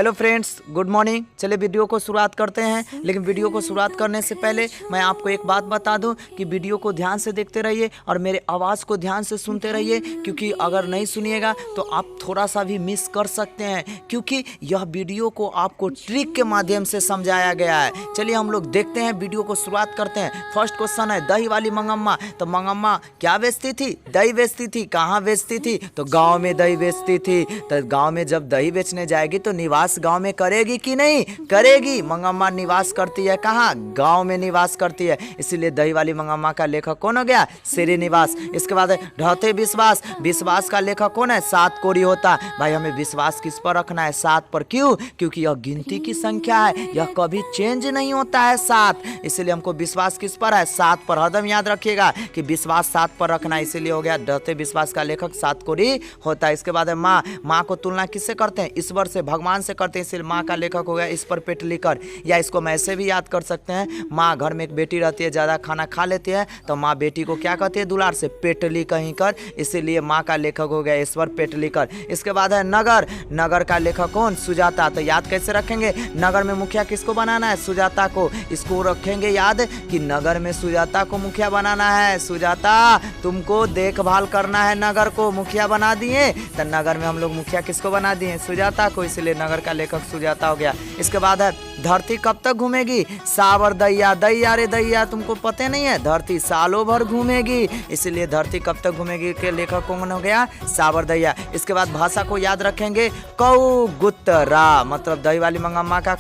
Hello friends, good morning. चलिए video को शुरुआत करते हैं। लेकिन वीडियो को शुरुआत करने से पहले मैं आपको एक बात बता दूं कि वीडियो को ध्यान से देखते रहिए और मेरे आवाज़ को ध्यान से सुनते रहिए, क्योंकि अगर नहीं सुनिएगा तो आप थोड़ा सा भी मिस कर सकते हैं, क्योंकि यह वीडियो को आपको ट्रिक के माध्यम से समझाया गया है। चलिए हम लोग देखते हैं, वीडियो को शुरुआत करते हैं। फर्स्ट क्वेश्चन है दही वाली मंगम्मा। तो मंगम्मा क्या बेचती थी? दही बेचती थी। कहाँ बेचती थी? तो गाँव में दही बेचती थी। तो गाँव में जब दही बेचने जाएगी तो निवास गांव में करेगी कि नहीं करेगी? मंगम्मा निवास करती है कहाँ? गांव में निवास करती है, इसीलिए दही वाली मंगम्मा का लेखक कौन हो गया? श्रीनिवास। इसके बाद ढौते विश्वास। विश्वास का लेखक कौन है? सात कोरी होता। भाई हमें विश्वास किस पर रखना है? सात पर। क्यों? क्योंकि यह गिनती की संख्या है, यह कभी चेंज नहीं होता है सात, इसलिए हमको विश्वास किस पर है? सात पर। हरदम याद रखिएगा कि विश्वास सात पर रखना, इसीलिए हो गया ढौते विश्वास का लेखक सात कोरी होता है। इसके बाद है माँ। माँ को तुलना किससे करते हैं? ईश्वर से, भगवान से करते हैं, इसलिए माँ का लेखक हो गया इस पर पेटलीकर। या इसको मैं ऐसे भी याद कर सकते हैं, माँ घर में एक बेटी रहती है, ज़्यादा खाना खा लेती है तो माँ बेटी को क्या कहती है? दुलार से, पेटली कहीं कर, इसीलिए माँ का लेखक हो गया ईश्वर पेटलीकर। इसके बाद है नगर। नगर का लेखक कौन? सुजाता। तो याद कैसे रखेंगे? नगर में मुखिया किसको बनाना है? सुजाता को। इसको रखेंगे याद कि नगर में सुजाता को मुखिया बनाना है। सुजाता तुमको देखभाल करना है, नगर को मुखिया बना दिए, तो नगर में हम लोग मुखिया किसको बना दिए? सुजाता को, इसलिए नगर का लेखक सुजाता हो गया। इसके बाद है धरती कब तक घूमेगी? सावर दैया। दैया रे दैया, तुमको पता नहीं है? धरती सालों भर घूमेगी, इसलिए धरती कब तक घूमेगी के लेखक कौन हो गया? सावर दैया। इसके बाद भाषा को याद रखेंगे, कौ गुत्तरा, मतलब दही वाली मंगम्मा का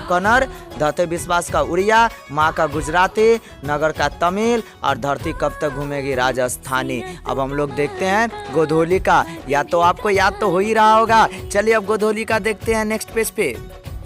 कन्नड़, धौते विश्वास का उड़िया, माँ का गुजराती, नगर का तमिल और धरती कब तक घूमेगी? राजस्थानी। अब हम लोग देखते हैं गोधूली का। या तो आपको याद तो हो ही रहा होगा। चलिए अब गोधूली का देखते हैं नेक्स्ट पेज पे।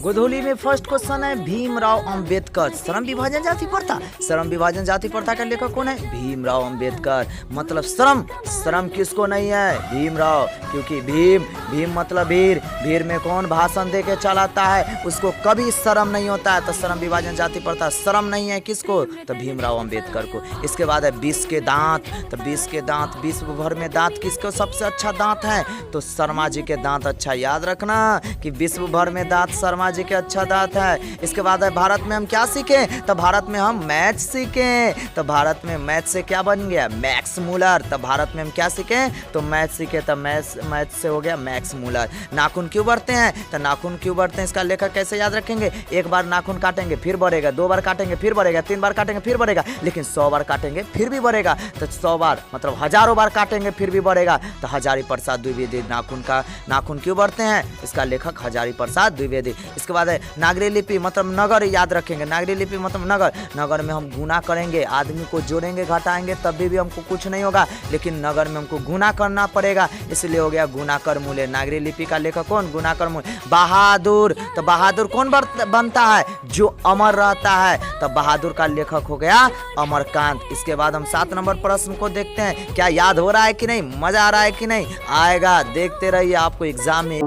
गोधूली में फर्स्ट क्वेश्चन है भीमराव अंबेडकर। श्रम विभाजन जाति प्रथा। श्रम विभाजन जाति प्रथा का लेखक कौन है? भीमराव अंबेडकर। मतलब श्रम किसको नहीं है? भीमराव, क्योंकि भीम मतलब वीर। वीर में कौन भाषण दे के चलाता है, उसको कभी शर्म नहीं होता है। तो श्रम विभाजन जाति प्रथा शर्म नहीं है किसको? तो भीमराव अंबेडकर को। इसके बाद है विष के दांत। तो विष के दांत, विश्व भर में दांत किसको सबसे अच्छा दांत है? तो शर्मा जी के दांत। अच्छा याद रखना कि विश्व भर में दांत शर्मा जी के अच्छा दांत है। इसके बाद है भारत में हम क्या सीखें? तो भारत में हम मैथ सीखें। तो भारत में मैथ से क्या बन गया? Max Muller. तो भारत में हम क्या सीखें? तो मैथ सीखे, तो मैथ से हो गया मैक्स मूलर। नाखून क्यों बढ़ते हैं? तो नाखून क्यों बढ़ते हैं इसका लेखक कैसे याद रखेंगे? एक बार नाखून काटेंगे फिर बढ़ेगा, दो बार काटेंगे फिर बढ़ेगा, तीन बार काटेंगे फिर बढ़ेगा, लेकिन 100 बार काटेंगे फिर भी बढ़ेगा। तो 100 बार मतलब हजारों बार काटेंगे फिर भी बढ़ेगा। तो हजारी प्रसाद द्विवेदी। नाखून क्यों बढ़ते हैं? इसका लेखक हजारी प्रसाद द्विवेदी। इसके बाद है नागरी लिपि, मतलब नगर याद रखेंगे। नागरी लिपि मतलब नगर। नगर में हम गुना करेंगे, आदमी को जोड़ेंगे घटाएंगे तब भी हमको कुछ नहीं होगा, लेकिन नगर में हमको गुना करना पड़ेगा, इसलिए हो गया गुणाकर मूल्य। नागरी लिपि का लेखक कौन? गुणाकर मूल्य। बहादुर। तो बहादुर कौन बनता है? जो अमर रहता है। तो बहादुर का लेखक हो गया अमरकांत। इसके बाद हम 7 नंबर प्रश्न को देखते हैं। क्या याद हो रहा है कि नहीं? मजा आ रहा है कि नहीं? आएगा, देखते रहिए, आपको एग्जाम में